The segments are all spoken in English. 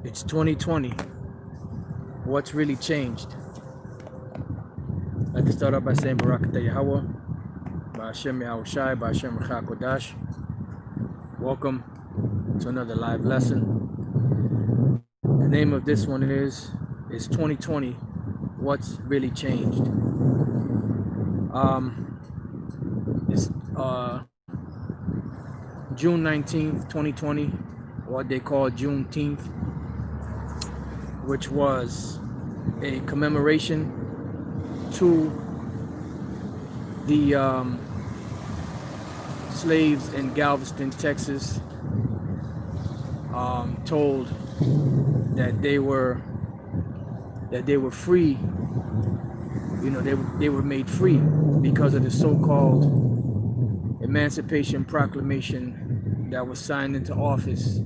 It's 2020. What's really changed? I'd like to start off by saying Barakatah Yahweh, Ba'ashem Yahushai, Ba'ashem Kodash. Welcome to another live lesson. The name of this one is 2020. What's really changed? It's June 19th, 2020, what they call Juneteenth, which was a commemoration to the slaves in Galveston, Texas, told that they were free. You know, they were made free because of the so-called Emancipation Proclamation that was signed into office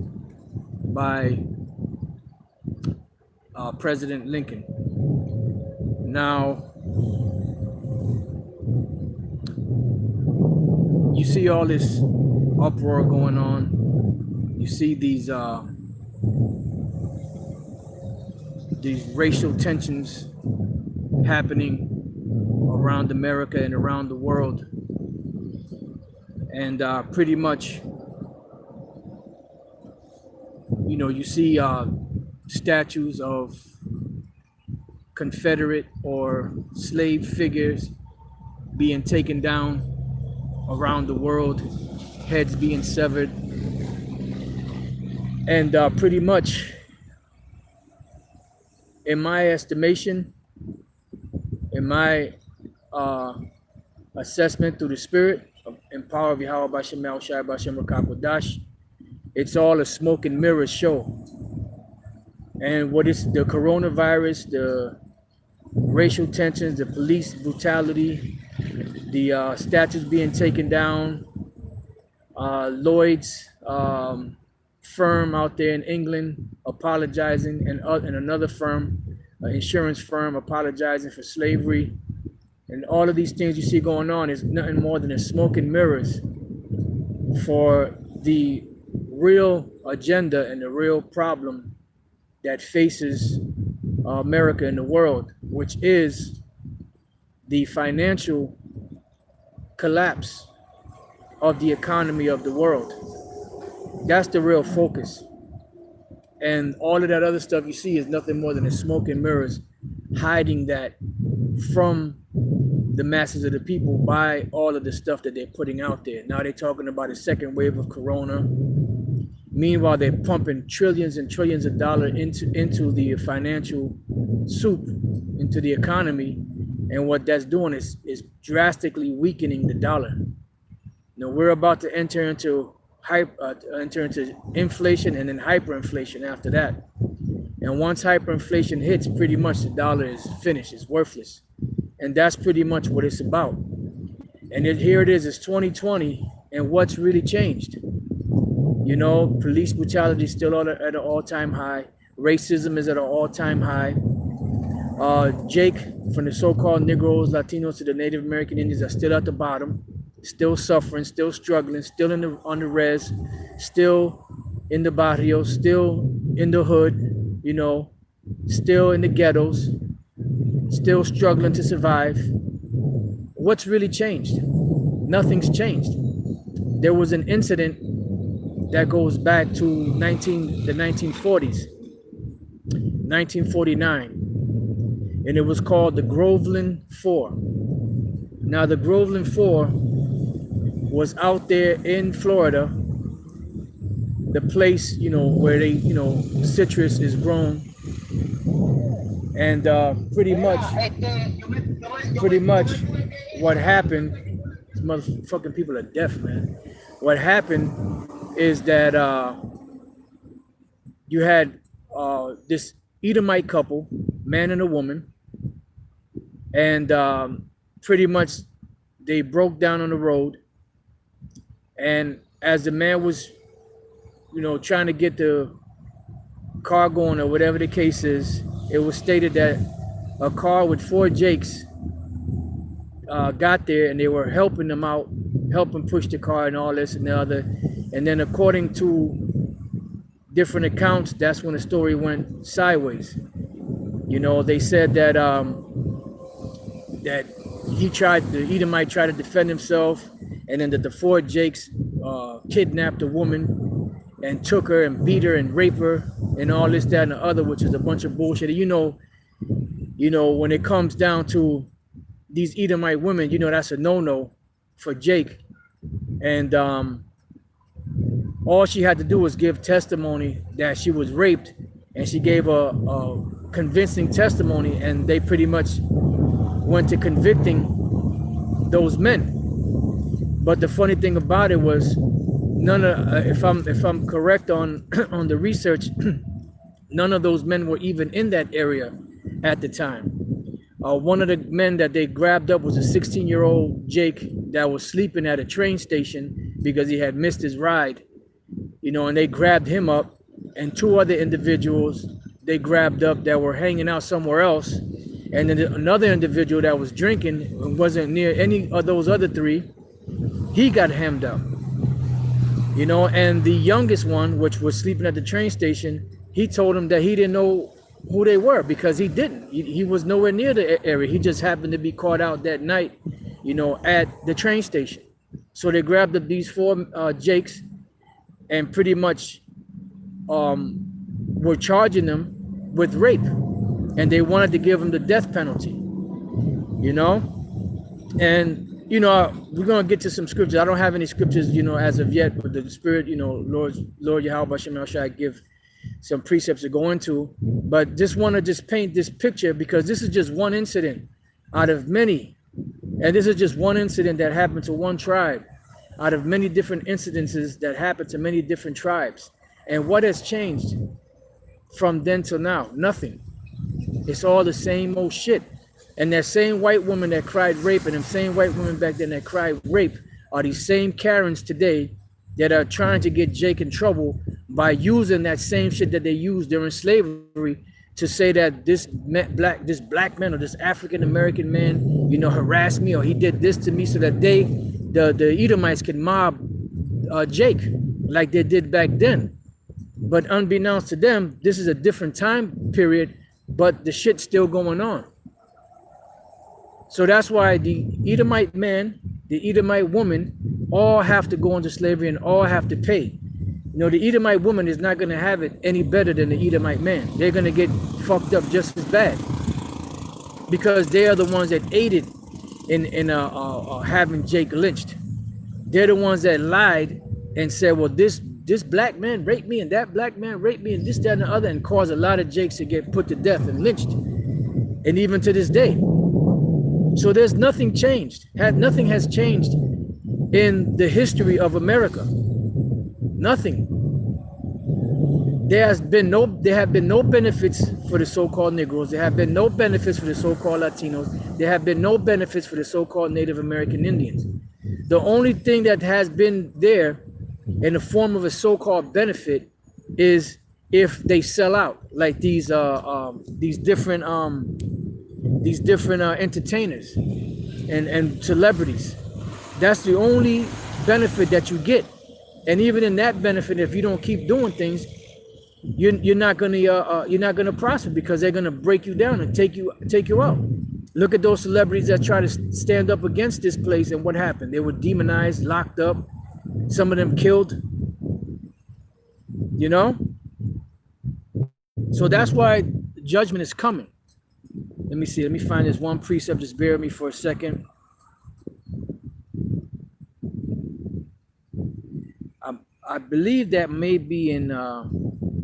by President Lincoln. Now, you see all this uproar going on. You see these racial tensions happening around America and around the world. And pretty much, you know, you see statues of Confederate or slave figures being taken down around the world, heads being severed. And pretty much, in my estimation, in my assessment through the spirit and power of Yahweh Bashem Yahushai Bashem Kodash, it's all a smoke and mirrors show. And what is the coronavirus, the racial tensions, the police brutality, the statues being taken down, Lloyd's firm out there in England apologizing, and another firm, insurance firm, apologizing for slavery, and all of these things you see going on is nothing more than a smoke and mirrors for the real agenda and the real problem that faces America and the world, which is the financial collapse of the economy of the world. That's the real focus. And all of that other stuff you see is nothing more than a smoke and mirrors hiding that from the masses of the people by all of the stuff that they're putting out there. Now they're talking about a second wave of corona. Meanwhile, they're pumping trillions and trillions of dollars into the financial soup, into the economy. And what that's doing is drastically weakening the dollar. Now we're about to enter into inflation and then hyperinflation after that. And once hyperinflation hits, pretty much the dollar is finished, it's worthless. And that's pretty much what it's about. And here it is, it's 2020, and what's really changed? You know, police brutality is still at an all-time high. Racism is at an all-time high. Jake, from the so-called Negroes, Latinos to the Native American Indians, are still at the bottom, still suffering, still struggling, still on the res, still in the barrio, still in the hood, you know, still in the ghettos, still struggling to survive. What's really changed? Nothing's changed. There was an incident that goes back to the 1940s, 1949, and it was called the Groveland Four. Now the Groveland Four was out there in Florida, the place, you know, where they, you know, citrus is grown. And pretty much what happened, these motherfucking people are deaf, man. What happened is that you had this Edomite couple, man and a woman, and pretty much they broke down on the road. And as the man was, you know, trying to get the car going or whatever the case is, it was stated that a car with 4 Jakes got there, and they were helping them out, helping push the car and all this and the other. And then according to different accounts, that's when the story went sideways. You know, they said that that the Edomite tried to defend himself, and then that the four Jakes kidnapped a woman and took her and beat her and raped her and all this, that, and the other, which is a bunch of bullshit. You know, when it comes down to these Edomite women, you know, that's a no-no for Jake. And all she had to do was give testimony that she was raped, and she gave a convincing testimony, and they pretty much went to convicting those men. But the funny thing about it was, none of, if I'm correct on on the research, none of those men were even in that area at the time. One of the men that they grabbed up was a 16-year-old Jake that was sleeping at a train station because he had missed his ride, you know, and they grabbed him up, and two other individuals they grabbed up that were hanging out somewhere else, and then another individual that was drinking and wasn't near any of those other three, he got hemmed up, you know. And the youngest one, which was sleeping at the train station, he told him that he didn't know who they were because he didn't. He was nowhere near the area. He just happened to be caught out that night, you know, at the train station. So they grabbed up these four Jakes and pretty much were charging them with rape, and they wanted to give him the death penalty, you know. And you know, we're gonna get to some scriptures. I don't have any scriptures, you know, as of yet, but the Spirit, you know, Lord Yahweh Shem shall give some precepts to go into. But just want to just paint this picture because this is just one incident out of many, and this is just one incident that happened to one tribe out of many different incidences that happened to many different tribes. And what has changed from then till now? Nothing. It's all the same old shit. And that same white woman that cried rape, and them same white women back then that cried rape, are these same Karens today that are trying to get Jake in trouble by using that same shit that they used during slavery to say that this black man or this African American man, you know, harassed me, or he did this to me, so that the Edomites can mob Jake like they did back then. But unbeknownst to them, this is a different time period, but the shit's still going on. So that's why the Edomite man, the Edomite woman, all have to go into slavery and all have to pay. You know, the Edomite woman is not going to have it any better than the Edomite man. They're going to get fucked up just as bad because they are the ones that aided in having Jake lynched. They're the ones that lied and said, well, this black man raped me and that black man raped me and this, that, and the other, and caused a lot of Jakes to get put to death and lynched. And even to this day. So there's nothing changed. Nothing has changed in the history of America. Nothing. There have been no benefits for the so-called Negroes. There have been no benefits for the so-called Latinos. There have been no benefits for the so-called Native American Indians. The only thing that has been there in the form of a so-called benefit is if they sell out, like these different entertainers and celebrities. That's the only benefit that you get. And even in that benefit, if you don't keep doing things, you're not gonna prosper because they're gonna break you down and take you out. Look at those celebrities that try to stand up against this place, and what happened? They were demonized, locked up, some of them killed. You know? So that's why judgment is coming. Let me see. Let me find this one precept. Just bear with me for a second. I believe that may be in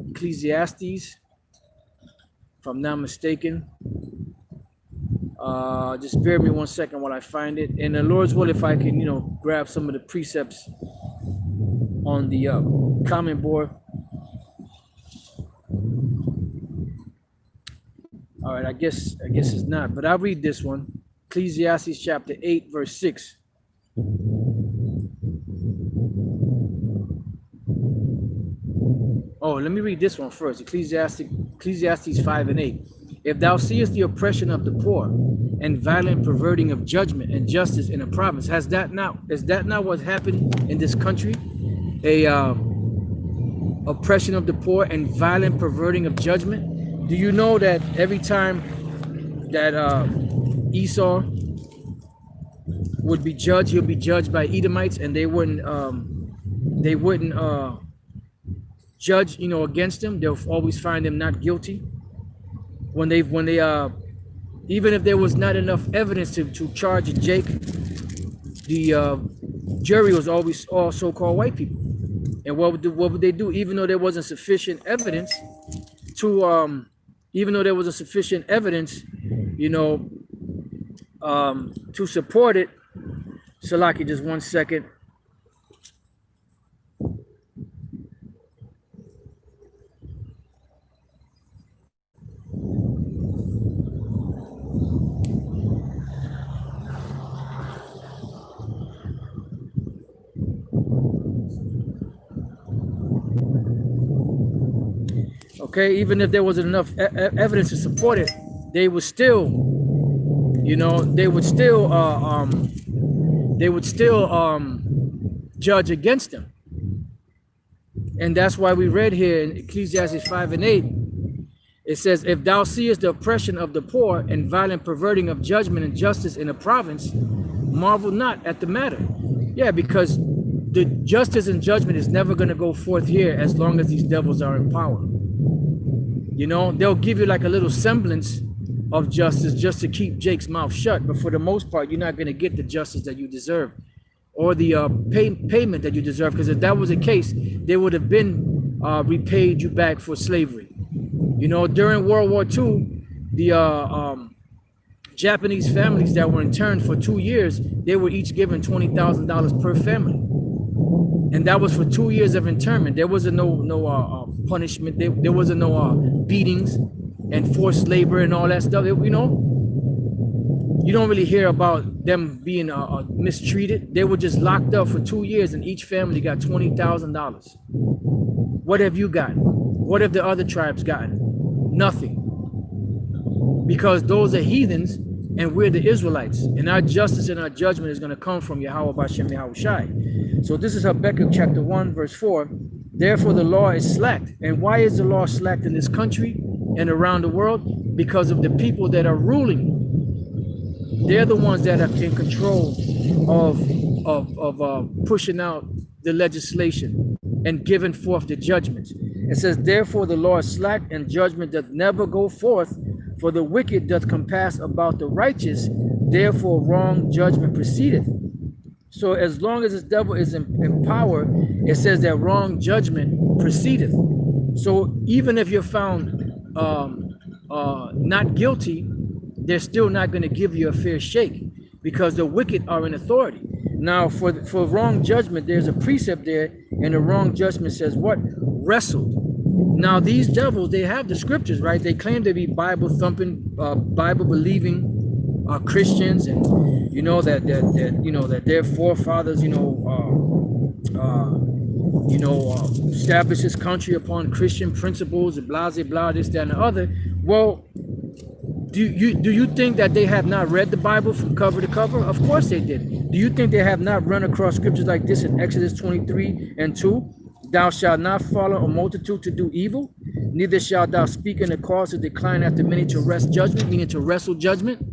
Ecclesiastes, if I'm not mistaken. Just bear with me 1 second while I find it. And the Lord's will, if I can, you know, grab some of the precepts on the comment board. All right, I guess it's not, but I'll read this one. Ecclesiastes chapter 8, verse 6. Oh, let me read this one first. Ecclesiastes 5 and 8. If thou seest the oppression of the poor and violent perverting of judgment and justice in a province, is that not what happened in this country? oppression of the poor, and violent perverting of judgment. Do you know that every time that Esau would be judged, he'll be judged by Edomites, and they wouldn't judge, against him. They'll always find him not guilty. When they even if there was not enough evidence to charge Jake, the jury was always all so-called white people. And what would they do? Even though there wasn't sufficient evidence to to support it. Salaki, just 1 second. Okay, even if there wasn't enough evidence to support it, they would still, judge against them. And that's why we read here in Ecclesiastes 5 and 8, it says, if thou seest the oppression of the poor and violent perverting of judgment and justice in a province, marvel not at the matter. Yeah, because the justice and judgment is never going to go forth here as long as these devils are in power. They'll give you like a little semblance of justice just to keep Jake's mouth shut. But for the most part, you're not going to get the justice that you deserve or the payment that you deserve. Because if that was the case, they would have been repaid you back for slavery. During World War II, the Japanese families that were interned for 2 years, they were each given $20,000 per family. And that was for 2 years of internment. There wasn't no punishment. There wasn't no beatings and forced labor and all that stuff. You don't really hear about them being mistreated. They were just locked up for 2 years, and each family got $20,000. What have you gotten? What have the other tribes gotten? Nothing. Because those are heathens, and we're the Israelites, and our justice and our judgment is going to come from Yahweh Bashem Yahushai. So this is Habakkuk chapter 1 verse 4. Therefore the law is slacked. And why is the law slacked in this country and around the world? Because of the people that are ruling. They're the ones that are in control of pushing out the legislation and giving forth the judgments. It says, therefore the law is slacked, and judgment doth never go forth. For the wicked doth compass about the righteous, therefore wrong judgment proceedeth. So as long as this devil is in power, it says that wrong judgment proceedeth. So even if you're found not guilty, they're still not going to give you a fair shake, because the wicked are in authority. Now for wrong judgment, there's a precept there, and the wrong judgment says what? Wrestled. Now these devils, they have the scriptures, right? They claim to be Bible thumping, Bible believing Christians, and that their forefathers, established this country upon Christian principles and blah, blah, this, that, and the other. Well, do you think that they have not read the Bible from cover to cover? Of course they did. Do you think they have not run across scriptures like this in Exodus 23 and 2? Thou shalt not follow a multitude to do evil, neither shalt thou speak in a cause to decline after many to wrest judgment, meaning to wrestle judgment.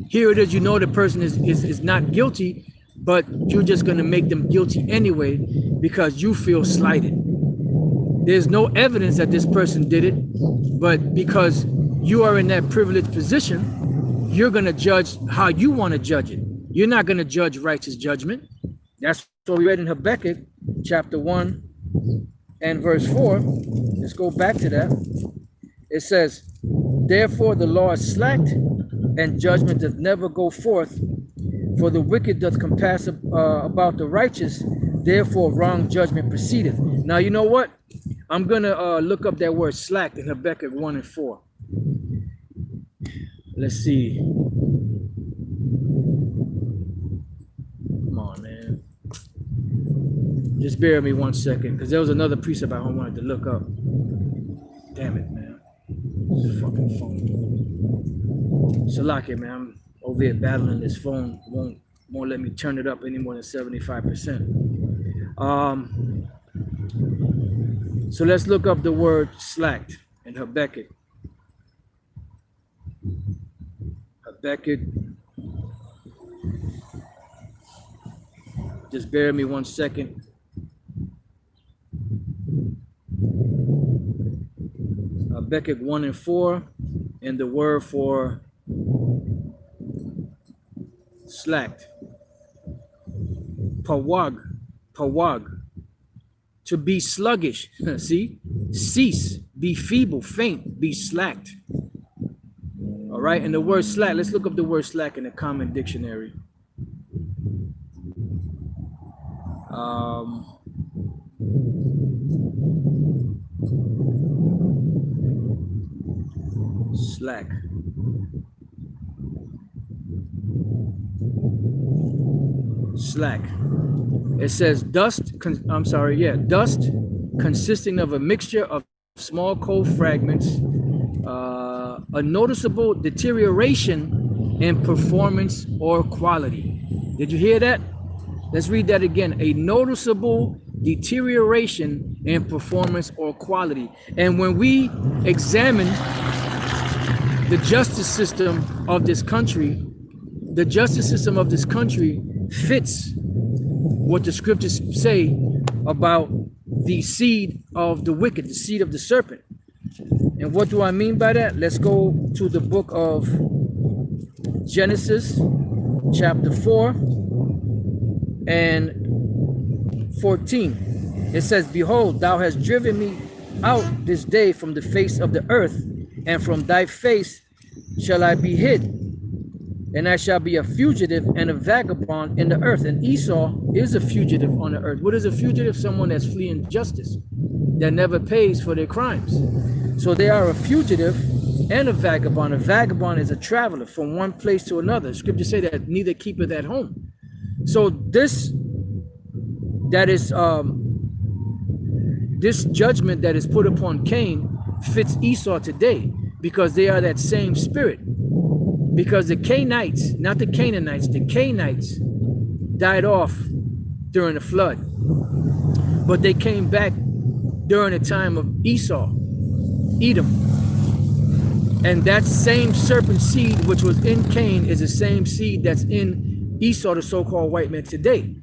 Here it is, the person is not guilty, but you're just going to make them guilty anyway because you feel slighted. There's no evidence that this person did it, but because you are in that privileged position, you're going to judge how you want to judge it. You're not going to judge righteous judgment. That's what we read in Habakkuk chapter 1 and verse 4. Let's go back to that. It says, therefore the law is slacked, and judgment doth never go forth. For the wicked doth compass about the righteous, therefore wrong judgment proceedeth. Now you know what? I'm going to look up that word slacked in Habakkuk 1 and 4. Let's see. Come on, man. Just bear with me 1 second, because there was another precept I wanted to look up. Damn it, man. This fucking phone. Salaki, man. I'm over here battling this phone. Won't let me turn it up any more than 75%. So let's look up the word slacked in Habakkuk. Habakkuk, just bear with me 1 second. Habakkuk 1 and 4, and the word for slacked. Pawag, to be sluggish. See, cease, be feeble, faint, be slacked. All right, and the word slack, let's look up the word slack in the Common Dictionary. Slack. Slack. It says dust, dust consisting of a mixture of small cold fragments, a noticeable deterioration in performance or quality. Did you hear that? Let's read that again. A noticeable deterioration in performance or quality. And when we examine the justice system of this country, the justice system of this country fits what the scriptures say about the seed of the wicked, the seed of the serpent. And what do I mean by that? Let's go to the book of Genesis, chapter 4 and 14. It says, behold, thou hast driven me out this day from the face of the earth, and from thy face shall I be hid, and I shall be a fugitive and a vagabond in the earth. And Esau is a fugitive on the earth. What is a fugitive? Someone that's fleeing justice, that never pays for their crimes. So they are a fugitive and a vagabond. A vagabond is a traveler from one place to another. Scripture say that neither keepeth at home. So this judgment that is put upon Cain fits Esau today, because they are that same spirit. Because the Cainites, not the Canaanites, the Cainites died off during the flood. But they came back during the time of Esau, Edom. And that same serpent seed which was in Cain is the same seed that's in Esau, the so-called white man today.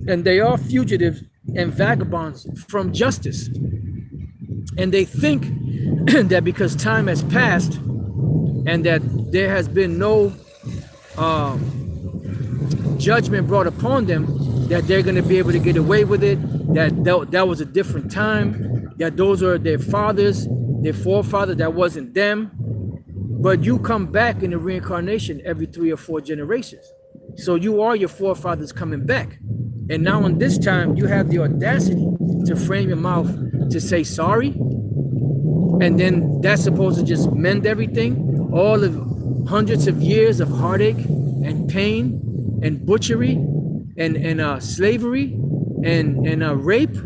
And they are fugitives and vagabonds from justice. And they think that because time has passed and that there has been no judgment brought upon them, that they're going to be able to get away with it, that was a different time, that those are their fathers, their forefathers, that wasn't them. But you come back in the reincarnation every 3 or 4 generations. So you are your forefathers coming back. And now in this time, you have the audacity to frame your mouth to say sorry. And then that's supposed to just mend everything. All of hundreds of years of heartache and pain and butchery and slavery and rape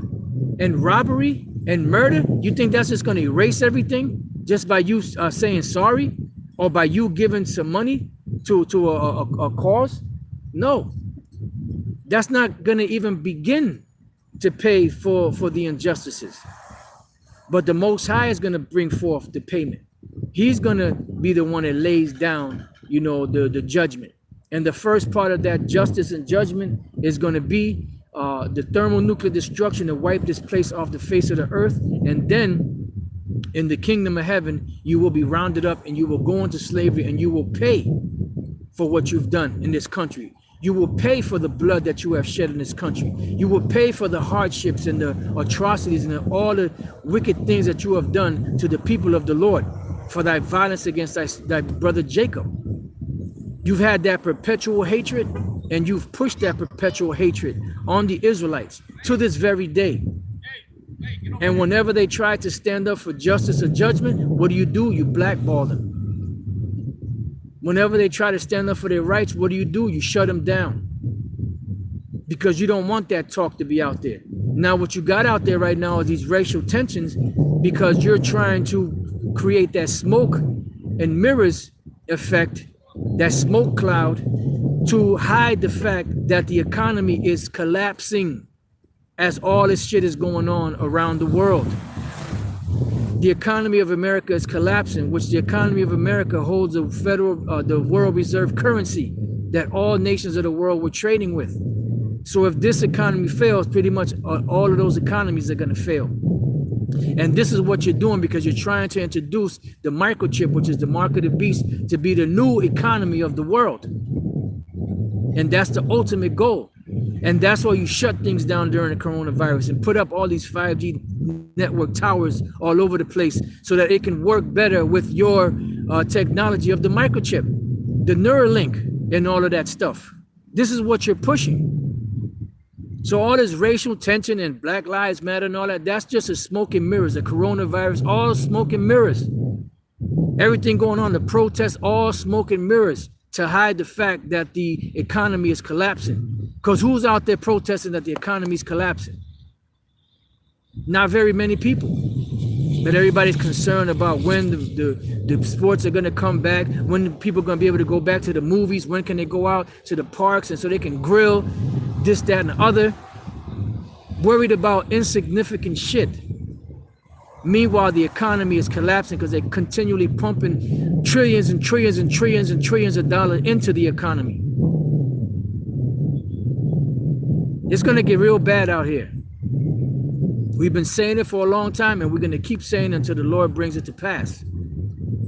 and robbery and murder. You think that's just going to erase everything just by you saying sorry, or by you giving some money to a cause? No, that's not going to even begin to pay for the injustices. But the Most High is going to bring forth the payment. He's going to be the one that lays down, the judgment. And the first part of that justice and judgment is going to be the thermonuclear destruction to wipe this place off the face of the earth. And then in the kingdom of heaven, you will be rounded up and you will go into slavery, and you will pay for what you've done in this country. You will pay for the blood that you have shed in this country. You will pay for the hardships and the atrocities and all the wicked things that you have done to the people of the Lord, for thy violence against thy brother Jacob. You've had that perpetual hatred, and you've pushed that perpetual hatred on the Israelites to this very day. And whenever they try to stand up for justice or judgment, what do? You blackball them. Whenever they try to stand up for their rights, what do? You shut them down. Because you don't want that talk to be out there. Now, what you got out there right now is these racial tensions, because you're trying to create that smoke and mirrors effect, that smoke cloud, to hide the fact that the economy is collapsing as all this shit is going on around the world. The economy of America is collapsing, which the economy of America holds a the world reserve currency that all nations of the world were trading with. So if this economy fails, pretty much all of those economies are going to fail. And this is what you're doing because you're trying to introduce the microchip, which is the mark of the beast, to be the new economy of the world. And that's the ultimate goal. And that's why you shut things down during the coronavirus and put up all these 5G network towers all over the place so that it can work better with your technology of the microchip, the Neuralink, and all of that stuff. This is what you're pushing. So all this racial tension and Black Lives Matter and all that, that's just a smoke and mirrors, the coronavirus, all smoke and mirrors. Everything going on, the protests, all smoke and mirrors to hide the fact that the economy is collapsing. Because who's out there protesting that the economy is collapsing? Not very many people. But everybody's concerned about when the sports are going to come back, when people are going to be able to go back to the movies, when can they go out to the parks and so they can grill, this, that, and the other. Worried about insignificant shit. Meanwhile, the economy is collapsing because they're continually pumping trillions and trillions and trillions and trillions of dollars into the economy. It's going to get real bad out here. We've been saying it for a long time, and we're going to keep saying it until the Lord brings it to pass.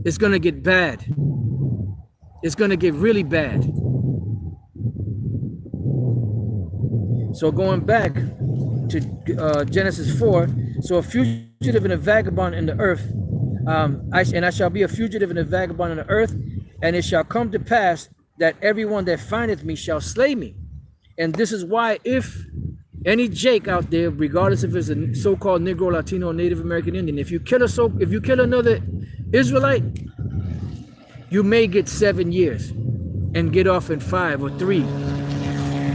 It's going to get bad. It's going to get really bad. So going back to Genesis 4, so a fugitive and a vagabond in the earth, I shall be a fugitive and a vagabond in the earth, and it shall come to pass that everyone that findeth me shall slay me. And this is why if any Jake out there, regardless if it's a so-called Negro, Latino, Native American Indian, if you kill another Israelite, you may get 7 years and get off in 5 or 3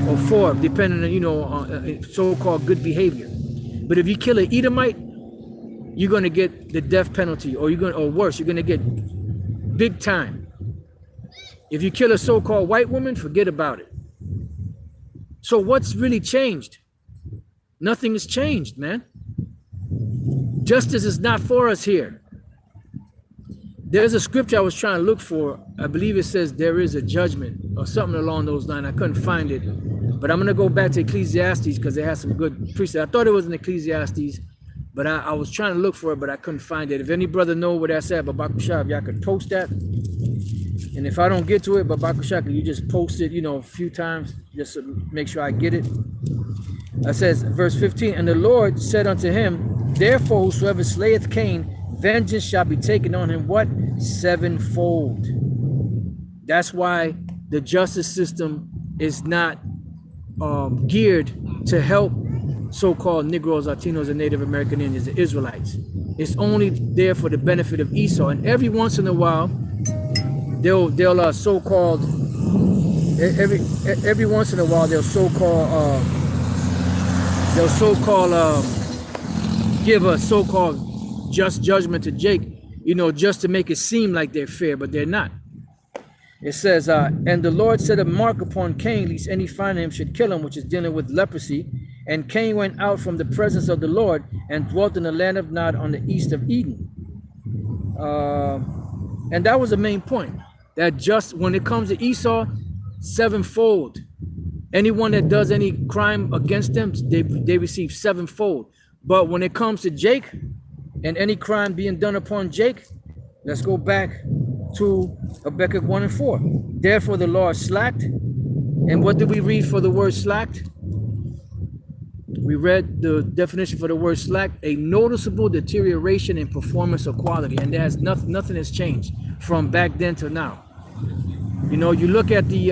or 4, depending on, on so-called good behavior. But if you kill an Edomite, you're gonna get the death penalty, or worse, you're gonna get big time. If you kill a so-called white woman, forget about it. So what's really changed? Nothing has changed, man. Justice is not for us here. There's a scripture I was trying to look for. I believe it says there is a judgment or something along those lines. I couldn't find it. But I'm going to go back to Ecclesiastes because they have some good precepts. I thought it was in Ecclesiastes, but I was trying to look for it, but I couldn't find it. If any brother know what that's at, Babakusha, y'all could post that. And if I don't get to it, Babakusha, can you just post it, a few times just to make sure I get it? It says, verse 15, and the Lord said unto him, therefore whosoever slayeth Cain, vengeance shall be taken on him, what? 7-fold. That's why the justice system is not geared to help so-called Negroes, Latinos, and Native American Indians, the Israelites. It's only there for the benefit of Esau. And every once in a while, they'll so-called, every once in a while, they'll so-called give a so-called just judgment to Jake, just to make it seem like they're fair, but they're not. It says, and the Lord set a mark upon Cain, lest any find him should kill him, which is dealing with leprosy. And Cain went out from the presence of the Lord and dwelt in the land of Nod on the east of Eden. And that was the main point. That just when it comes to Esau, 7-fold. Anyone that does any crime against them, they receive 7-fold. But when it comes to Jake and any crime being done upon Jake, let's go back to Habakkuk 1 and 4. Therefore the Lord slacked. And what did we read for the word slacked? We read the definition for the word slack, a noticeable deterioration in performance or quality. And there's nothing has changed from back then to now. You look at the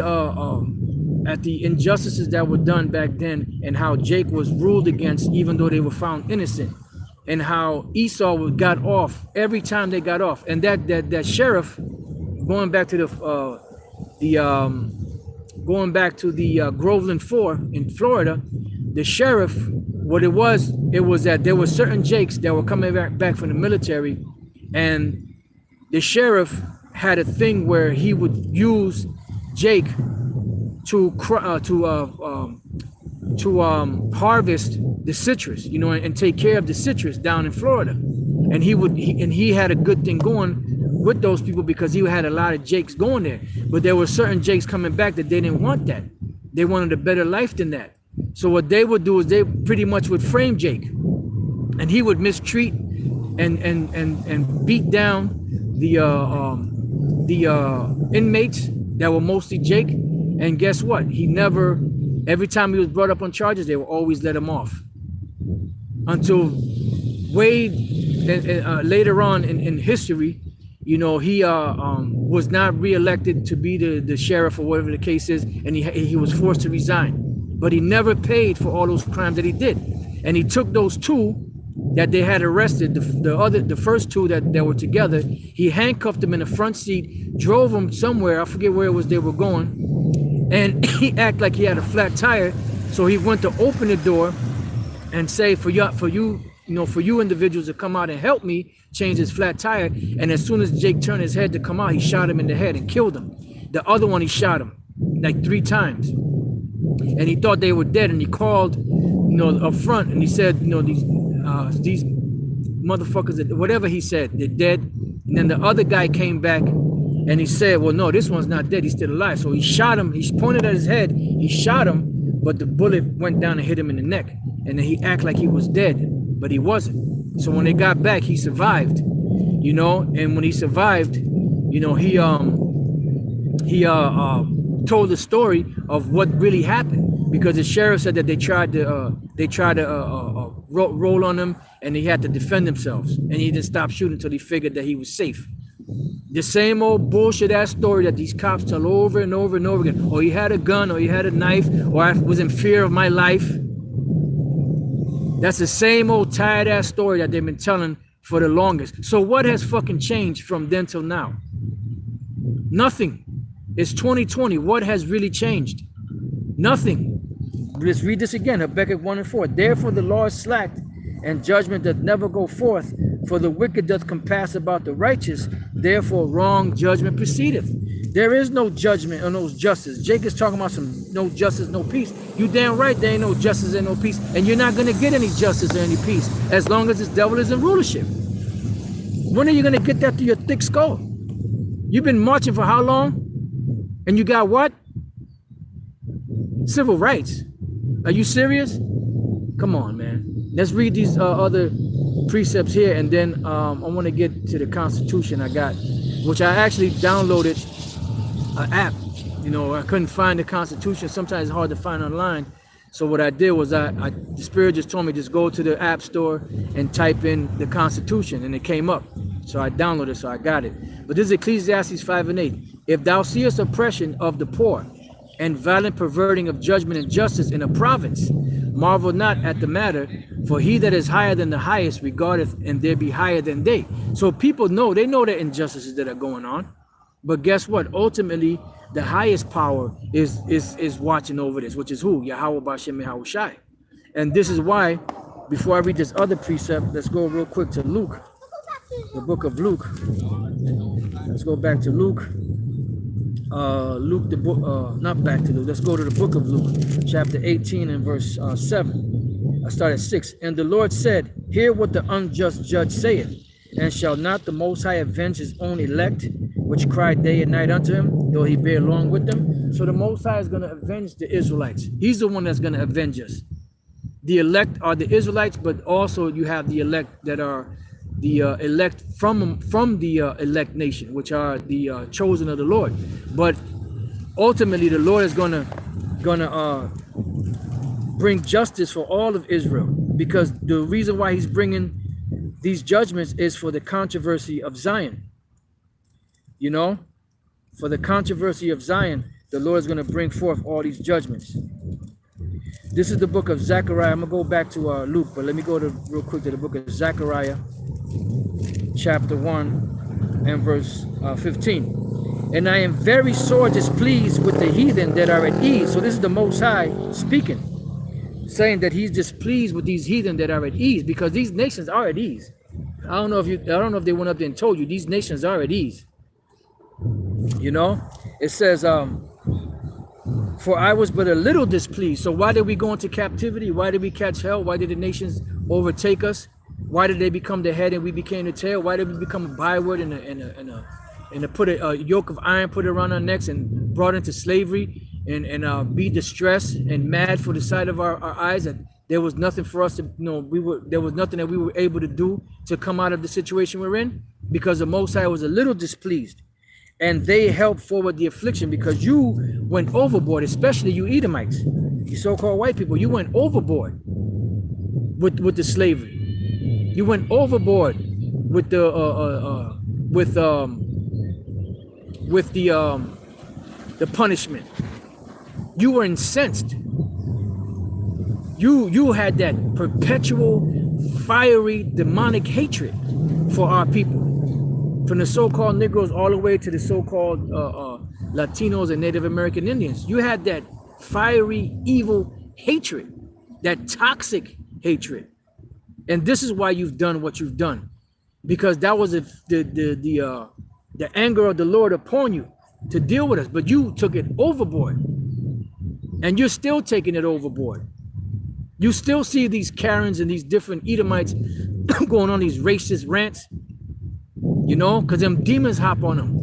injustices that were done back then and how Jake was ruled against even though they were found innocent, and how Esau got off every time they got off. And that sheriff, going back to the Groveland 4 in Florida, the sheriff, what it was that there were certain Jakes that were coming back from the military, and the sheriff had a thing where he would use Jake to harvest the citrus, you know, and take care of the citrus down in Florida. And he had a good thing going with those people because he had a lot of jakes going there. But there were certain jakes coming back that they didn't want that. They wanted a better life than that. So what they would do is they pretty much would frame Jake, and he would mistreat and beat down the inmates that were mostly Jake. And guess what? He never, every time he was brought up on charges, they would always let him off. Until way later on in history, you know, he was not reelected to be the sheriff or whatever the case is, and he was forced to resign. But he never paid for all those crimes that he did. And he took those two that they had arrested, the first two that were together, he handcuffed them in the front seat, drove them somewhere, I forget where it was they were going, and he acted like he had a flat tire. So he went to open the door and say, for you individuals to come out and help me change his flat tire. And as soon as Jake turned his head to come out, he shot him in the head and killed him. The other one, he shot him like 3 times. And he thought they were dead, and he called, you know, up front, and he said, you know, these motherfuckers, whatever he said, they're dead. And then the other guy came back and he said, well, no, this one's not dead, he's still alive. So he shot him, he pointed at his head, he shot him, but the bullet went down and hit him in the neck. And then he acted like he was dead, but he wasn't. So when they got back, he survived, you know. And when he survived, you know, he told the story of what really happened, because the sheriff said that they tried to roll on him, and he had to defend themselves, and he didn't stop shooting until he figured that he was safe. The same old bullshit ass story that these cops tell over and over and over again. Or he had a gun, or he had a knife, or I was in fear of my life. That's the same old tired ass story that they've been telling for the longest. So what has fucking changed from then till now? Nothing. It's 2020. What has really changed? Nothing. Let's read this again. Habakkuk 1:4. Therefore the Lord slacked, and judgment doth never go forth. For the wicked doth compass about the righteous. Therefore wrong judgment proceedeth. There is no judgment or no justice. Jake is talking about some no justice, no peace. You damn right there ain't no justice and no peace. And you're not going to get any justice or any peace as long as this devil is in rulership. When are you going to get that through your thick skull? You've been marching for how long? And you got what? Civil rights. Are you serious? Come on, man. Let's read these other precepts here, and then I want to get to the Constitution I got, which I actually downloaded an app. You know, I couldn't find the Constitution. Sometimes it's hard to find online. So what I did was the Spirit just told me just go to the app store and type in the Constitution, and it came up. So I downloaded it, so I got it. But this is Ecclesiastes 5:8. If thou seest oppression of the poor, and violent perverting of judgment and justice in a province, marvel not at the matter, for he that is higher than the highest regardeth, and there be higher than they. So people know, they know the injustices that are going on. But guess what? Ultimately, the highest power is watching over this, which is who? Yahweh Bashem Yahweh Shai. And this is why, before I read this other precept, let's go real quick to Luke, the book of Luke. Let's go back to Luke. Luke, the book, not back to Luke. Let's go to the book of Luke, chapter 18 and verse 7. I start at 6. And the Lord said, hear what the unjust judge saith, and shall not the Most High avenge his own elect, which cry day and night unto him, though he bear along with them? So the Most High is going to avenge the Israelites. He's the one that's going to avenge us. The elect are the Israelites, but also you have the elect that are the elect from the elect nation, which are the chosen of the Lord. But ultimately, the Lord is gonna bring justice for all of Israel, because the reason why he's bringing these judgments is for the controversy of Zion. You know, for the controversy of Zion, the Lord is going to bring forth all these judgments. This is the book of Zechariah. I'm gonna go back to Luke, but let me go real quick to the book of Zechariah, chapter 1 and verse 15. And I am very sore displeased with the heathen that are at ease. So this is the Most High speaking, saying that he's displeased with these heathen that are at ease, because these nations are at ease. I don't know if they went up there and told you, these nations are at ease. You know, it says, For I was but a little displeased. So why did we go into captivity? Why did we catch hell? Why did the nations overtake us? Why did they become the head and we became the tail? Why did we become a byword and put a yoke of iron put around our necks and brought into slavery and be distressed and mad for the sight of our eyes, that there was nothing for us to, there was nothing that we were able to do to come out of the situation we're in, because the Most High was a little displeased. And they helped forward the affliction because you went overboard, especially you Edomites, you so-called white people. You went overboard with the slavery. You went overboard with the punishment. You were incensed. You had that perpetual, fiery, demonic hatred for our people. From the so-called Negroes all the way to the so-called Latinos and Native American Indians. You had that fiery, evil hatred, that toxic hatred. And this is why you've done what you've done. Because that was the anger of the Lord upon you to deal with us. But you took it overboard. And you're still taking it overboard. You still see these Karens and these different Edomites going on these racist rants. Because them demons hop on them.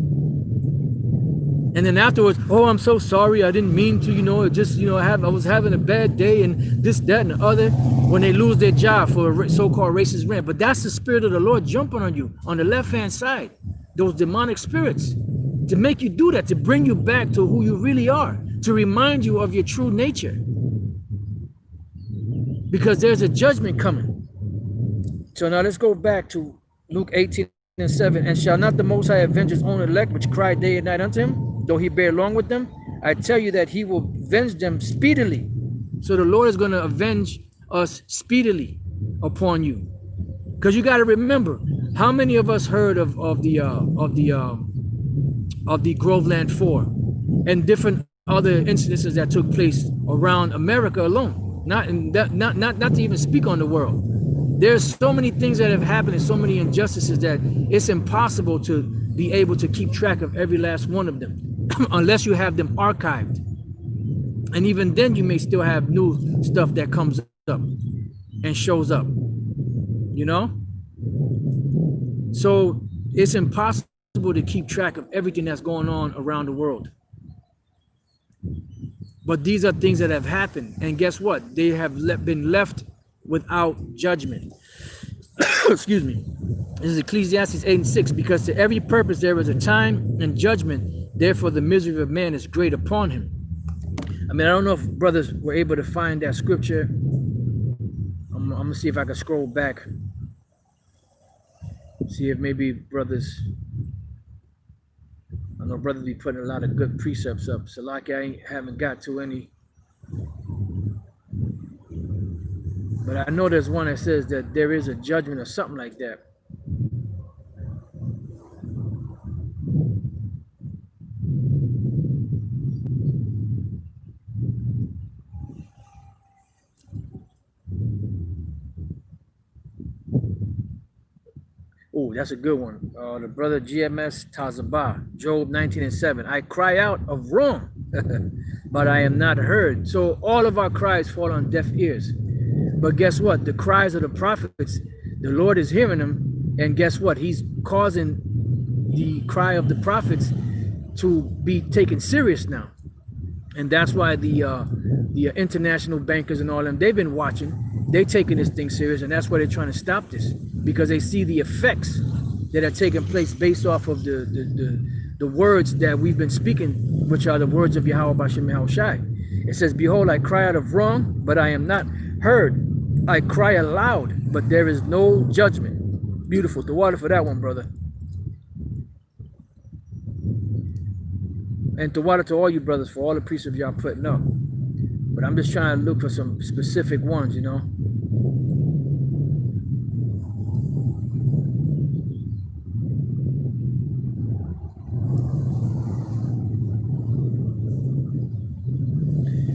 And then afterwards, oh, I'm so sorry. I didn't mean to, I was having a bad day and this, that, and the other, when they lose their job for a so-called racist rant. But that's the spirit of the Lord jumping on you on the left-hand side. Those demonic spirits to make you do that, to bring you back to who you really are, to remind you of your true nature. Because there's a judgment coming. So now let's go back to Luke 18:7. And shall not the Most High avenge his own elect, which cry day and night unto him, though he bear long with them? I tell you that he will avenge them speedily. So the Lord is going to avenge us speedily upon you. Because you got to remember, how many of us heard of the Groveland 4 and different other incidences that took place around America alone? Not to even speak on the world. There's so many things that have happened and so many injustices that it's impossible to be able to keep track of every last one of them unless you have them archived. And even then you may still have new stuff that comes up and shows up, So it's impossible to keep track of everything that's going on around the world. But these are things that have happened. And guess what? They have been left without judgment. Excuse me. This is Ecclesiastes 8:6. Because to every purpose there is a time and judgment, therefore the misery of man is great upon him. I don't know if brothers were able to find that scripture. I'm gonna see if I can scroll back. See if maybe brothers, I know brothers be putting a lot of good precepts up. So like I haven't got to any. But I know there's one that says that there is a judgment or something like that. Oh, that's a good one. The brother GMS Tazabah, Job 19:7. I cry out of wrong, but I am not heard. So all of our cries fall on deaf ears. But guess what? The cries of the prophets, the Lord is hearing them. And guess what? He's causing the cry of the prophets to be taken serious now. And that's why the international bankers and all them, they've been watching. They're taking this thing serious. And that's why they're trying to stop this. Because they see the effects that are taking place based off of the words that we've been speaking, which are the words of Yahweh Bashem Yahushai. It says, behold, I cry out of wrong, but I am not heard. I cry aloud, but there is no judgment. Beautiful. The water for that one, brother. And the water to all you brothers for all the precepts y'all putting up. But I'm just trying to look for some specific ones,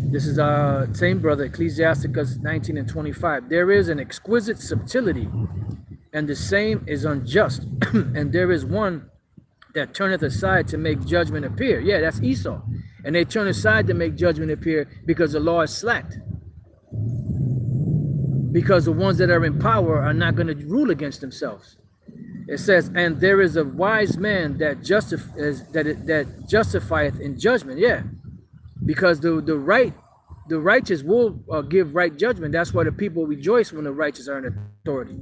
This is same brother, Ecclesiasticas 19:25. There is an exquisite subtlety, and the same is unjust, and there is one that turneth aside to make judgment appear. Yeah, that's Esau. And they turn aside to make judgment appear because the law is slacked. Because the ones that are in power are not going to rule against themselves. It says, and there is a wise man that justifieth in judgment. Yeah, because the righteous will give right judgment. That's why the people rejoice when the righteous are in authority.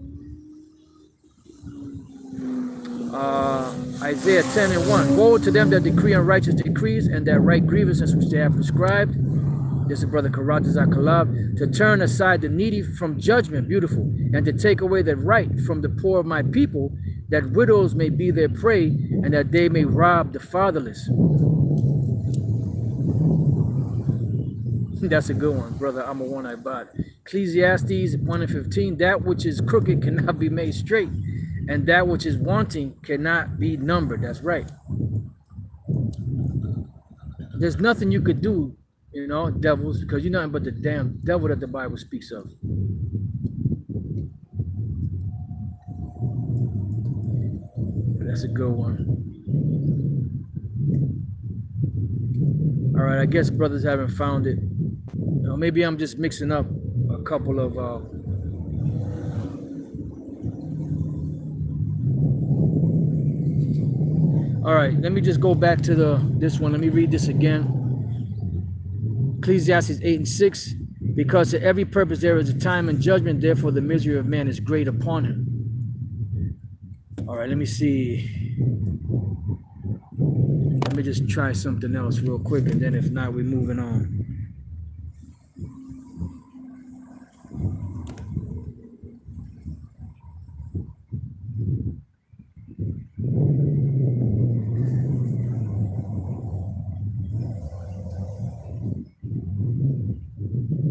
Isaiah 10:1. Woe to them that decree unrighteous decrees and that write grievances which they have prescribed. This is Brother Karatazar Kalab. To turn aside the needy from judgment, beautiful, and to take away the right from the poor of my people, that widows may be their prey, and that they may rob the fatherless. That's a good one, brother. I'm a one-eyed bot. Ecclesiastes 1:15. That which is crooked cannot be made straight, and that which is wanting cannot be numbered. That's right. There's nothing you could do, you know, devils, because you're nothing but the damn devil that the Bible speaks of. That's a good one. All right, I guess brothers haven't found it. Maybe I'm just mixing up a couple of all right, let me just go back to this one. Let me read this again. Ecclesiastes 8:6. Because to every purpose there is a time and judgment, therefore the misery of man is great upon him. All right, let me see. Let me just try something else real quick, and then if not, we're moving on.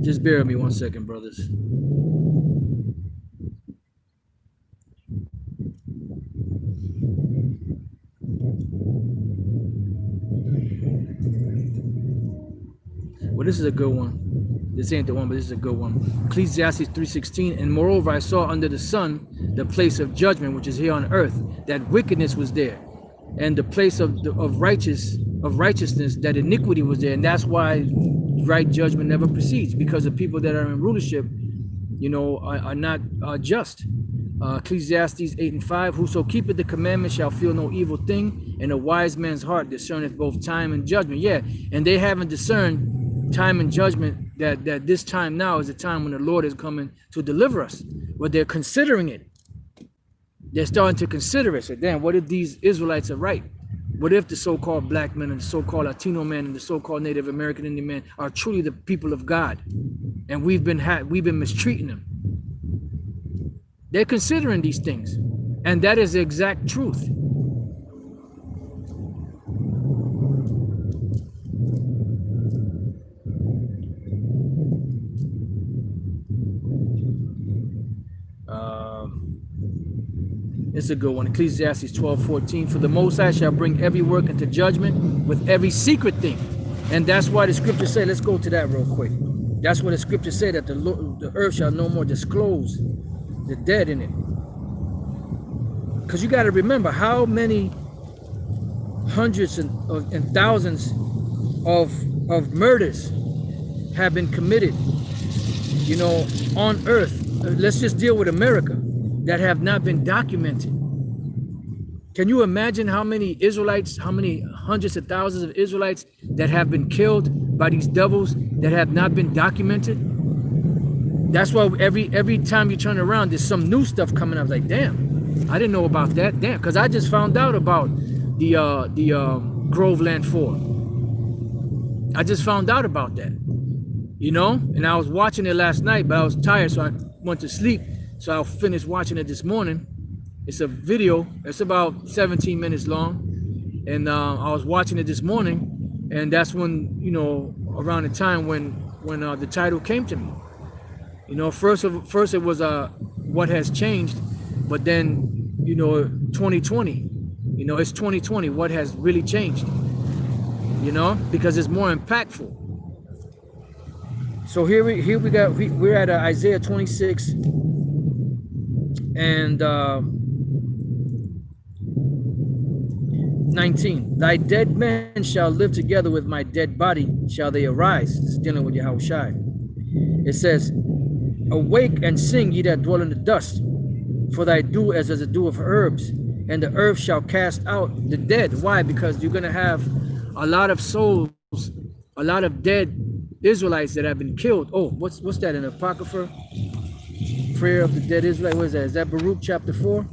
Just bear with me 1 second, brothers. Well, this is a good one. This ain't the one, but this is a good one. Ecclesiastes 3:16. And moreover, I saw under the sun the place of judgment, which is here on earth, that wickedness was there, and the place of righteousness, that iniquity was there. And that's why right judgment never proceeds, because the people that are in rulership, you know, are not just. Ecclesiastes 8:5. Whoso keepeth the commandment shall feel no evil thing, and a wise man's heart discerneth both time and judgment. Yeah, and they haven't discerned time and judgment, that this time now is the time when the Lord is coming to deliver us. But they're considering it. They're starting to consider it. So damn, what if these Israelites are right? What if the so-called black men and the so-called Latino men and the so-called Native American Indian men are truly the people of God, and we've been mistreating them? They're considering these things, and that is the exact truth. It's a good one. Ecclesiastes 12:14. For the Most High shall bring every work into judgment with every secret thing. And that's why the scriptures say, let's go to that real quick. That's what the scriptures say, that the earth shall no more disclose the dead in it. Because you got to remember how many hundreds and thousands of murders have been committed, you know, on earth. Let's just deal with America, that have not been documented. Can you imagine how many Israelites, how many hundreds of thousands of Israelites that have been killed by these devils that have not been documented? That's why every time you turn around, there's some new stuff coming up. Like, damn, I didn't know about that. Damn, because I just found out about the Groveland 4. I just found out about that, you know? And I was watching it last night, but I was tired, so I went to sleep. So I'll finish watching it this morning. It's a video. It's about 17 minutes long. And I was watching it this morning. And that's when, you know, around the time when the title came to me. You know, first it was what has changed. But then, you know, 2020. You know, it's 2020. What has really changed? You know, because it's more impactful. So we're at Isaiah 26. And 19. Thy dead men shall live together with my dead body, shall they arise. This is dealing with Yahushai. It says, awake and sing, ye that dwell in the dust, for thy dew as a dew of herbs, and the earth shall cast out the dead. Why? Because you're going to have a lot of souls, a lot of dead Israelites that have been killed. Oh, what's that in Apocrypha? Prayer of the dead Israelite. What is that? Is that Baruch chapter 4?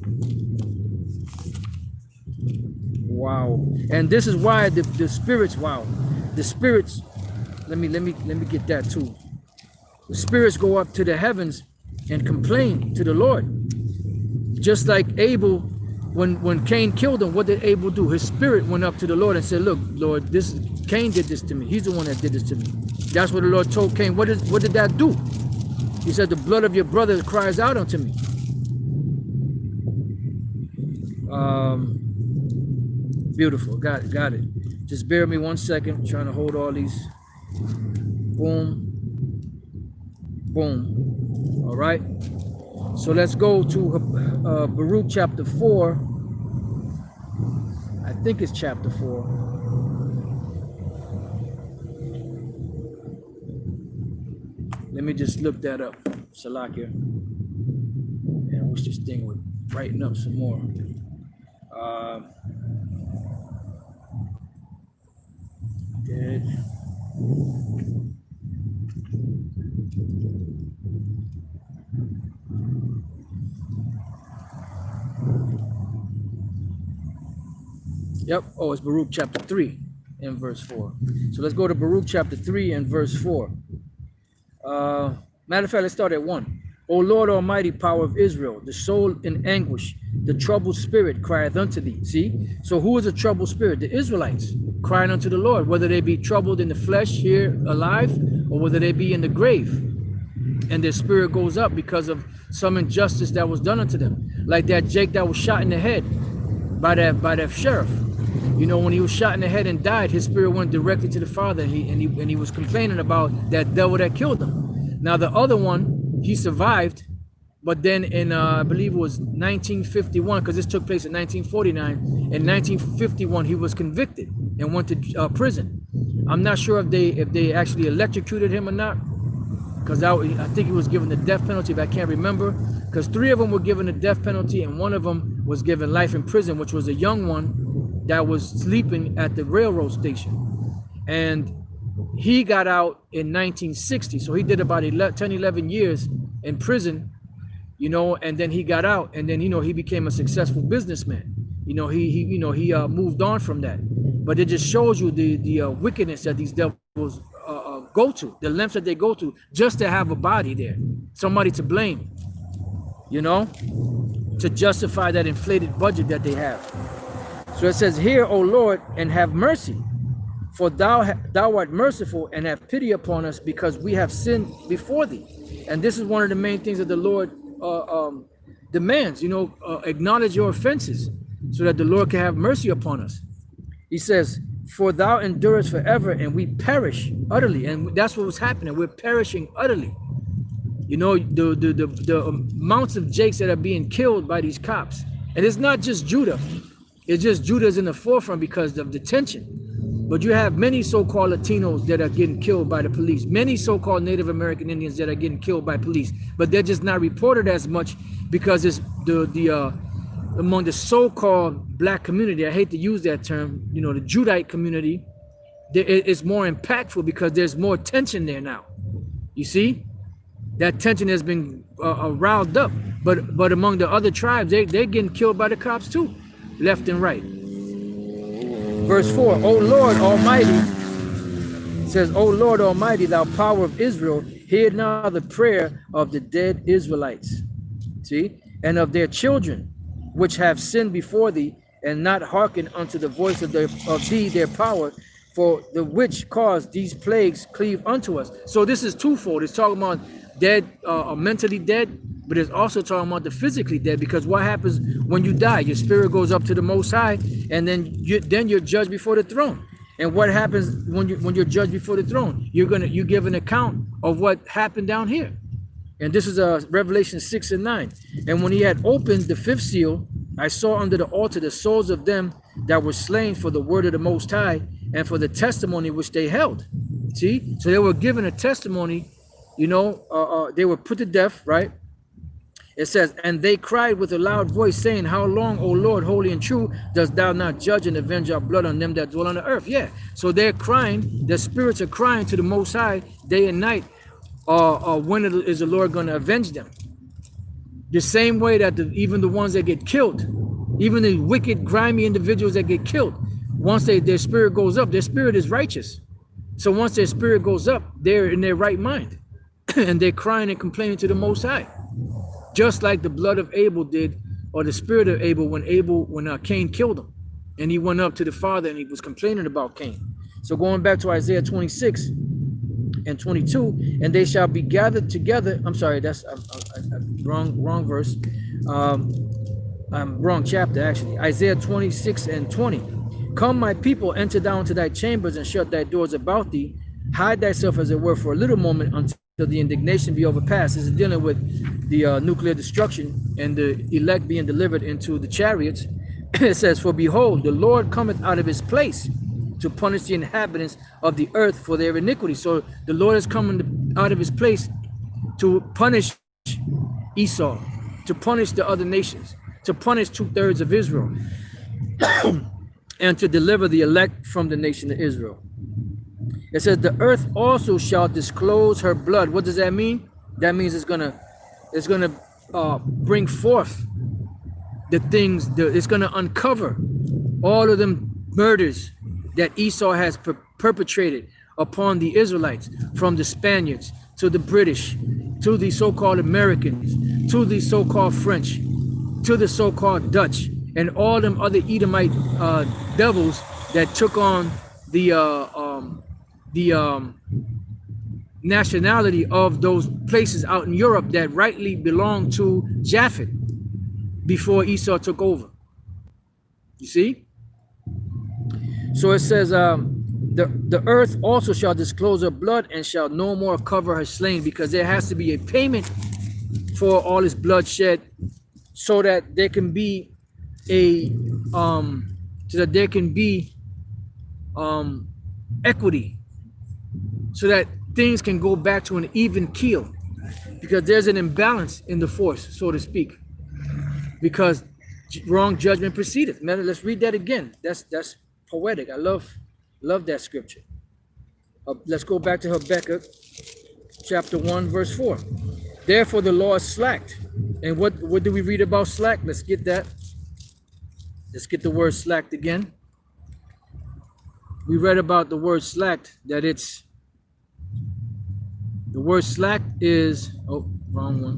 Wow. And this is why the spirits, wow. The spirits, let me get that too. The spirits go up to the heavens and complain to the Lord. Just like Abel, when Cain killed him, what did Abel do? His spirit went up to the Lord and said, look, Lord, Cain did this to me. He's the one that did this to me. That's what the Lord told Cain. What did that do? He said, the blood of your brother cries out unto me. Beautiful. Got it. Just bear with me 1 second. I'm trying to hold all these. Boom. Boom. All right. So let's go to Baruch chapter 4. I think it's chapter 4. Let me just look that up. Salakia. And I wish this thing would brighten up some more. Dead. Yep. Oh, it's Baruch chapter 3 and verse 4. So let's go to Baruch chapter 3 and verse 4. Matter of fact, let's start at 1. O Lord Almighty, power of Israel, the soul in anguish, the troubled spirit crieth unto thee. See? So who is a troubled spirit? The Israelites crying unto the Lord, whether they be troubled in the flesh here alive, or whether they be in the grave. And their spirit goes up because of some injustice that was done unto them. Like that Jake that was shot in the head by that sheriff. You know, when he was shot in the head and died, his spirit went directly to the Father, and he was complaining about that devil that killed him. Now the other one, he survived, but then in I believe it was 1951, because this took place in 1949. In 1951, he was convicted and went to prison. I'm not sure if they actually electrocuted him or not, because I think he was given the death penalty, but I can't remember. Because 3 of them were given the death penalty, and 1 of them was given life in prison, which was a young one that was sleeping at the railroad station. And he got out in 1960, so he did about 11 years in prison, you know, and then he got out, and then, you know, he became a successful businessman. You know, he moved on from that. But it just shows you the wickedness that these devils go to, the lengths that they go to just to have a body there, somebody to blame, you know, to justify that inflated budget that they have. So it says, hear, O Lord, and have mercy, for thou art merciful, and have pity upon us, because we have sinned before thee. And this is one of the main things that the Lord demands, you know, acknowledge your offenses so that the Lord can have mercy upon us. He says, for thou endurest forever, and we perish utterly. And that's what was happening. We're perishing utterly. You know, the amounts of Jakes that are being killed by these cops. And it's not just Judah. It's just Judah's in the forefront because of the tension. But you have many so-called Latinos that are getting killed by the police. Many so-called Native American Indians that are getting killed by police. But they're just not reported as much because it's among the so-called black community. I hate to use that term. You know, the Judite community, it's more impactful because there's more tension there now. You see? That tension has been riled up. But among the other tribes, they're getting killed by the cops too, left and right. Verse 4, O Lord Almighty, says, O Lord Almighty, thou power of Israel, hear now the prayer of the dead Israelites, see, and of their children, which have sinned before thee, and not hearkened unto the voice of thee, their power, for the which cause these plagues cleave unto us. So this is twofold. It's talking about dead, mentally dead, but it's also talking about the physically dead, because what happens when you die? Your spirit goes up to the Most High, and then you're judged before the throne. And what happens when you're judged before the throne? You give an account of what happened down here. And this is Revelation 6 and 9. And when he had opened the 5th seal, I saw under the altar the souls of them that were slain for the word of the Most High and for the testimony which they held. See, so they were given a testimony, you know, they were put to death, right? It says, and they cried with a loud voice, saying, how long, O Lord, holy and true, dost thou not judge and avenge our blood on them that dwell on the earth? Yeah, so they're crying, their spirits are crying to the Most High day and night, when is the Lord going to avenge them? The same way that even the ones that get killed, even the wicked, grimy individuals that get killed, once their spirit goes up, their spirit is righteous. So once their spirit goes up, they're in their right mind. And they're crying and complaining to the Most High. Just like the blood of Abel did, or the spirit of Abel when Cain killed him. And he went up to the Father and he was complaining about Cain. So going back to Isaiah 26 and 22, and they shall be gathered together. I'm sorry, that's wrong verse. Wrong chapter, actually. Isaiah 26 and 20. Come, my people, enter down to thy chambers and shut thy doors about thee. Hide thyself, as it were, for a little moment until the indignation be overpassed. This is dealing with the nuclear destruction and the elect being delivered into the chariots. It says, for behold, the Lord cometh out of his place to punish the inhabitants of the earth for their iniquity. So the Lord is coming out of his place to punish Esau, to punish the other nations, to punish 2/3 of Israel, and to deliver the elect from the nation of Israel. It says, the earth also shall disclose her blood. What does that mean? That means it's gonna bring forth the things, it's gonna uncover all of them murders that Esau has perpetrated upon the Israelites, from the Spaniards to the British, to the so-called Americans, to the so-called French, to the so-called Dutch, and all them other Edomite devils that took on the nationality of those places out in Europe that rightly belonged to Japhet before Esau took over. You see? So it says, the earth also shall disclose her blood and shall no more cover her slain, because there has to be a payment for all this bloodshed, so that there can be equity, so that things can go back to an even keel, because there's an imbalance in the force, so to speak, because wrong judgment proceedeth. Let's read that again. That's poetic. I love that scripture. Let's go back to Habakkuk chapter 1 verse 4. Therefore the Lord slacked. And what do we read about slack? Let's get that. Let's get the word slacked again. We read about the word slacked, that it's the word slack is, oh, wrong one.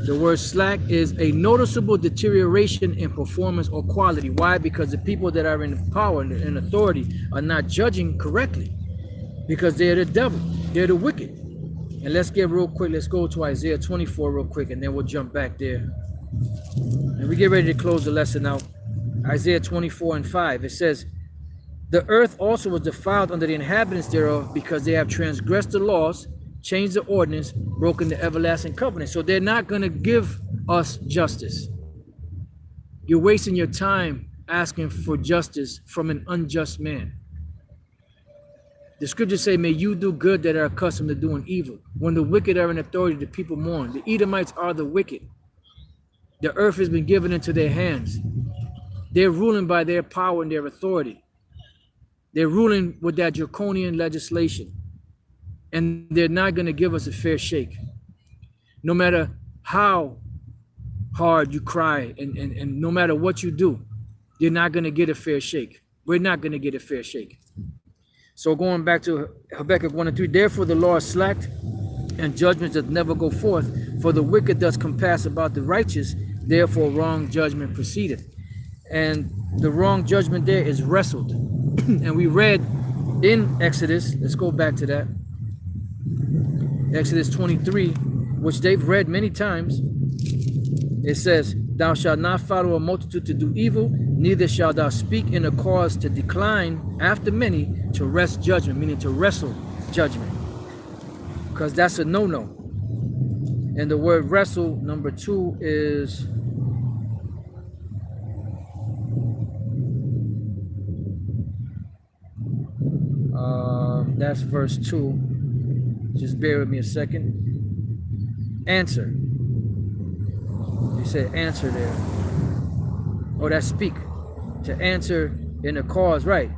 The word slack is a noticeable deterioration in performance or quality. Why? Because the people that are in power and authority are not judging correctly, because they're the devil, they're the wicked. And let's get real quick, let's go to Isaiah 24 real quick, and then we'll jump back there. And we get ready to close the lesson out. Isaiah 24 and 5, it says, the earth also was defiled under the inhabitants thereof, because they have transgressed the laws, changed the ordinance, broken the everlasting covenant. So they're not going to give us justice. You're wasting your time asking for justice from an unjust man. The scriptures say, may you do good that are accustomed to doing evil. When the wicked are in authority, the people mourn. The Edomites are the wicked. The earth has been given into their hands. They're ruling by their power and their authority. They're ruling with that draconian legislation. And they're not going to give us a fair shake. No matter how hard you cry and no matter what you do, you're not going to get a fair shake. We're not going to get a fair shake. So going back to Habakkuk 1 and 3, therefore the Lord slacked, and judgment doth never go forth, for the wicked does compass about the righteous, therefore wrong judgment proceedeth. And the wrong judgment there is wrestled. And we read in Exodus, let's go back to that, Exodus 23, which they've read many times. It says, thou shalt not follow a multitude to do evil, neither shalt thou speak in a cause to decline after many, to wrest judgment, meaning to wrestle judgment, because that's a no-no. And the word wrestle, number 2, is That's verse 2. Just bear with me a second. Answer. You said answer there. Oh, that's speak. To answer in a cause, right.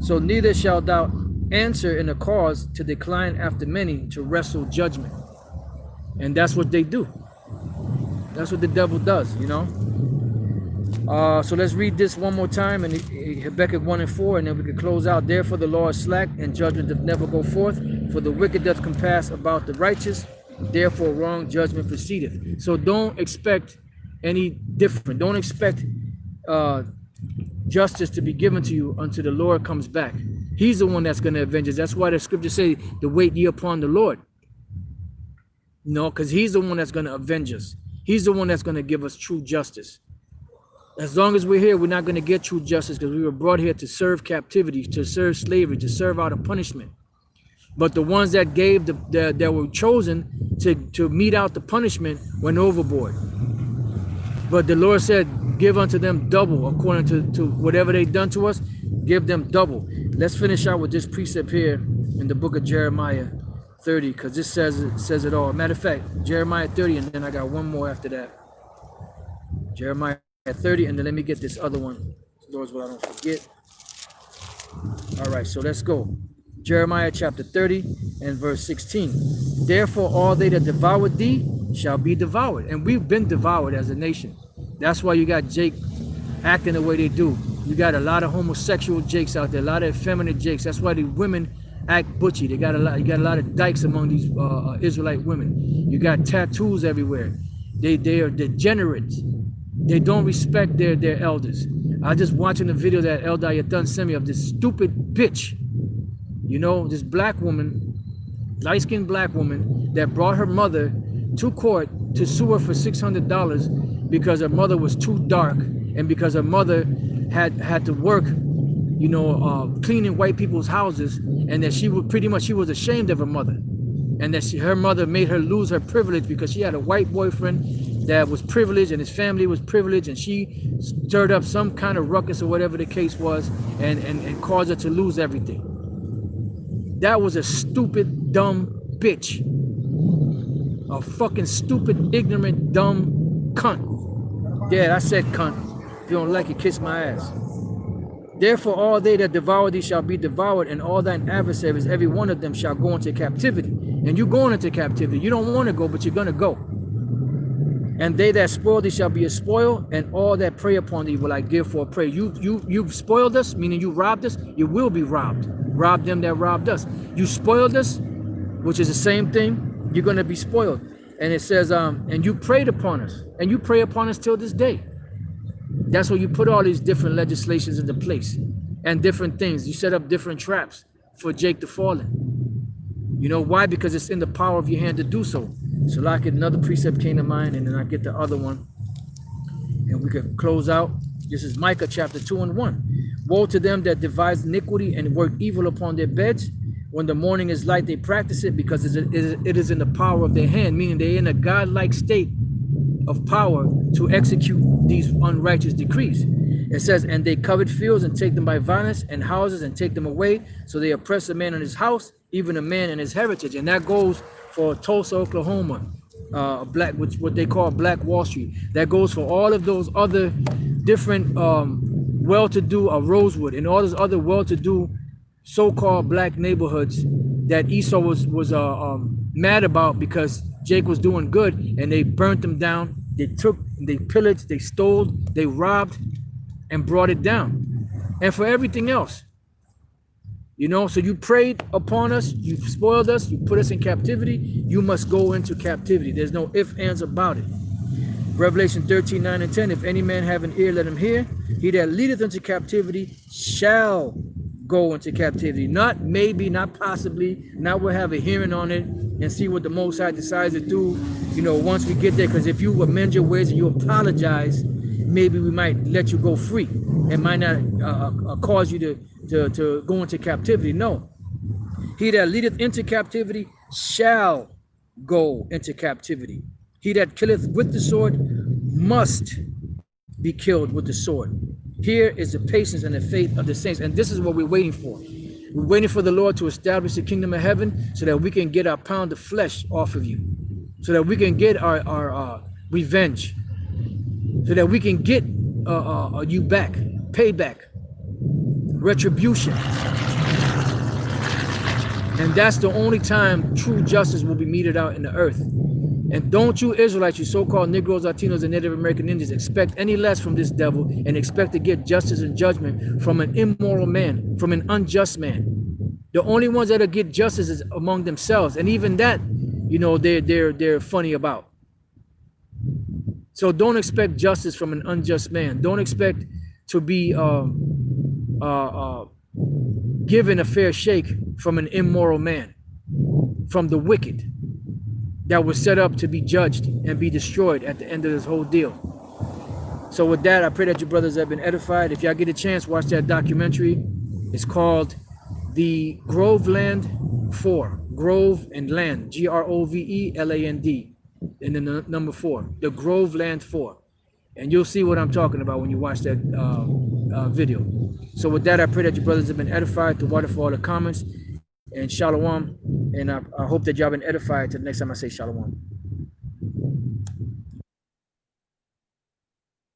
So neither shalt thou answer in a cause to decline after many, to wrestle judgment. And that's what they do. That's what the devil does, you know. So let's read this one more time in Habakkuk 1 and 4, and then we can close out. Therefore the law is slack, and judgment doth never go forth, for the wicked doth compass about the righteous, therefore wrong judgment proceedeth. So don't expect any different. Don't expect justice to be given to you until the Lord comes back. He's the one that's going to avenge us. That's why the scriptures say to wait ye upon the Lord. No, because he's the one that's going to avenge us. He's the one that's going to give us true justice. As long as we're here, we're not going to get true justice, because we were brought here to serve captivity, to serve slavery, to serve out of punishment. But the ones that gave that were chosen to mete out the punishment went overboard. But the Lord said, give unto them double according to whatever they've done to us. Give them double. Let's finish out with this precept here in the book of Jeremiah 30, because this says it all. Matter of fact, Jeremiah 30, and then I got one more after that. Jeremiah 30, and then let me get this other one. Lord's what I don't forget. All right, so let's go. Jeremiah chapter 30 and verse 16. Therefore all they that devoured thee shall be devoured. And we've been devoured as a nation. That's why you got Jake acting the way they do. You got a lot of homosexual Jakes out there, a lot of effeminate Jakes. That's why the women act butchy. You got a lot of dykes among these Israelite women. You got tattoos everywhere. They are degenerate. They don't respect their elders. I just watching the video that Elder Yatan sent me of this stupid bitch. You know, this black woman, light-skinned black woman, that brought her mother to court to sue her for $600 because her mother was too dark, and because her mother had to work, you know, cleaning white people's houses, and that she was ashamed of her mother, and that her mother made her lose her privilege because she had a white boyfriend that was privileged and his family was privileged, and she stirred up some kind of ruckus or whatever the case was, and caused her to lose everything. That was a stupid, dumb bitch. A fucking stupid, ignorant, dumb cunt. Yeah, I said cunt. If you don't like it, kiss my ass. Therefore all they that devour thee shall be devoured, and all thine adversaries, every one of them, shall go into captivity. And you're going into captivity. You don't want to go, but you're going to go. And they that spoil thee shall be a spoil, and all that prey upon thee will I give for a prey. You've spoiled us, meaning you robbed us, you will be robbed. Rob them that robbed us. You spoiled us, which is the same thing, you're going to be spoiled. And it says, and you preyed upon us, and you prey upon us till this day. That's why you put all these different legislations into place and different things. You set up different traps for Jake to fall in. You know why? Because it's in the power of your hand to do so. So like another precept came to mind, and then I get the other one, and we could close out. This is Micah chapter 2 and 1. Woe to them that devise iniquity and work evil upon their beds. When the morning is light, they practice it, because it is in the power of their hand, meaning they're in a godlike state of power to execute these unrighteous decrees. It says, and they covet fields and take them by violence, and houses and take them away. So they oppress a man in his house, even a man in his heritage. And that goes for Tulsa, Oklahoma, what they call Black Wall Street. That goes for all of those other different well-to-do, Rosewood, and all those other well-to-do so-called black neighborhoods that Esau was mad about because Jake was doing good, and they burnt them down. They took, they pillaged, they stole, they robbed, and brought it down. And for everything else, you know, so you preyed upon us, you spoiled us, you put us in captivity, you must go into captivity. There's no ifs, ands about it. Revelation 13, 9 and 10, if any man have an ear, let him hear. He that leadeth into captivity shall go into captivity. Not maybe, not possibly, not we'll have a hearing on it and see what the Most High decides to do, you know, once we get there. Because if you amend your ways and you apologize, maybe we might let you go free. It might not cause you to go into captivity. No. He that leadeth into captivity shall go into captivity. He that killeth with the sword must be killed with the sword. Here is the patience and the faith of the saints. And this is what we're waiting for. We're waiting for the Lord to establish the kingdom of heaven so that we can get our pound of flesh off of you, so that we can get our revenge, so that we can get you back, payback, retribution. And that's the only time true justice will be meted out in the earth. And don't you Israelites, you so-called Negroes, Latinos, and Native American Indians, expect any less from this devil and expect to get justice and judgment from an immoral man, from an unjust man. The only ones that'll get justice is among themselves. And even that, you know, they're funny about. So don't expect justice from an unjust man. Don't expect to be given a fair shake from an immoral man, from the wicked that was set up to be judged and be destroyed at the end of this whole deal. So with that, I pray that you brothers have been edified. If y'all get a chance, watch that documentary. It's called The Groveland 4. Grove and Land, Groveland, and then the number 4, The Groveland 4. And you'll see what I'm talking about when you watch that video. So with that, I pray that you brothers have been edified. The water for all the comments. And shalom. And I hope that y'all been edified till the next time I say shalom.